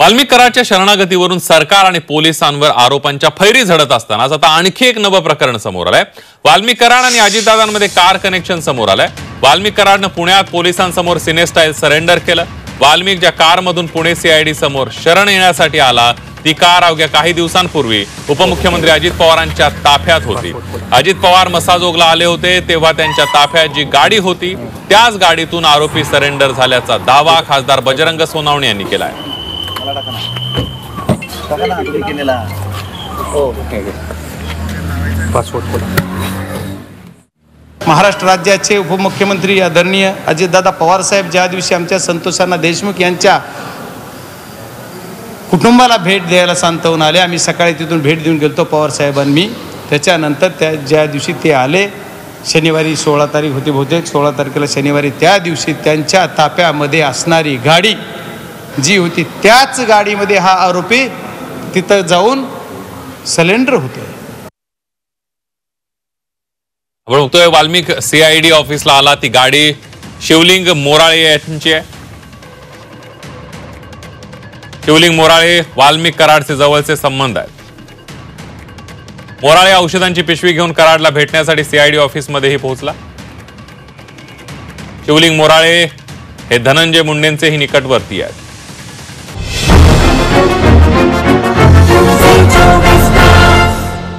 वाल्मिक कराडच्या शरणागतीवरून सरकार आणि पोलिसांवर आरोपांच्या फैरी झडत असतानाच आता आणखी एक नवं प्रकरण समोर आलंय। वाल्मिक कराड आणि अजितदादांमध्ये कार कनेक्शन समोर आलंय। वाल्मिक कराडनं पुण्यात पोलिसांसमोर सिनेस्टाईल सरेंडर केलं। वाल्मिक ज्या कारमधून पुणे सीआयडी समोर शरण येण्यासाठी आला ती कार अवघ्या काही दिवसांपूर्वी उपमुख्यमंत्री अजित पवारांच्या ताफ्यात होती। अजित पवार मसाजोगला आले होते तेव्हा त्यांच्या ताफ्यात जी गाडी होती त्याच गाडीतून आरोपी सरेंडर झाल्याचा दावा खासदार बजरंग सोनावणे यांनी केलाय। महाराष्ट्र राज्याचे उपमुख्यमंत्री आदरणीय अजितदादा पवार साहेब ज्या दिवशी आमच्या संतोषांना देशमुख यांच्या कुटुंबाला भेट द्यायला सांतवून आले, आम्ही सकाळी तिथून भेट देऊन गेलतो पवार साहेबांनी। त्याच्यानंतर ज्या दिवशी ते आले शनिवारी 16 तारीख होती बहुतेक, 16 तारखेला शनिवारी, त्या दिवशी त्यांच्या ताफ्यामध्ये असणारी गाडी जी होती त्याच गाडीमध्ये हा आरोपी तिथं जाऊन सरेंडर होते। आपण बघतोय वाल्मिक सीआयडी ऑफिसला आला, ती गाडी शिवलिंग मोराळे यांची आहे। शिवलिंग मोराळे वाल्मिक कराडचे जवळचे संबंध आहेत। मोराळे औषधांची पिशवी घेऊन कराडला भेटण्यासाठी सीआयडी ऑफिसमध्येही पोहोचला। शिवलिंग मोराळे हे धनंजय मुंडेंचेही निकटवर्ती आहेत।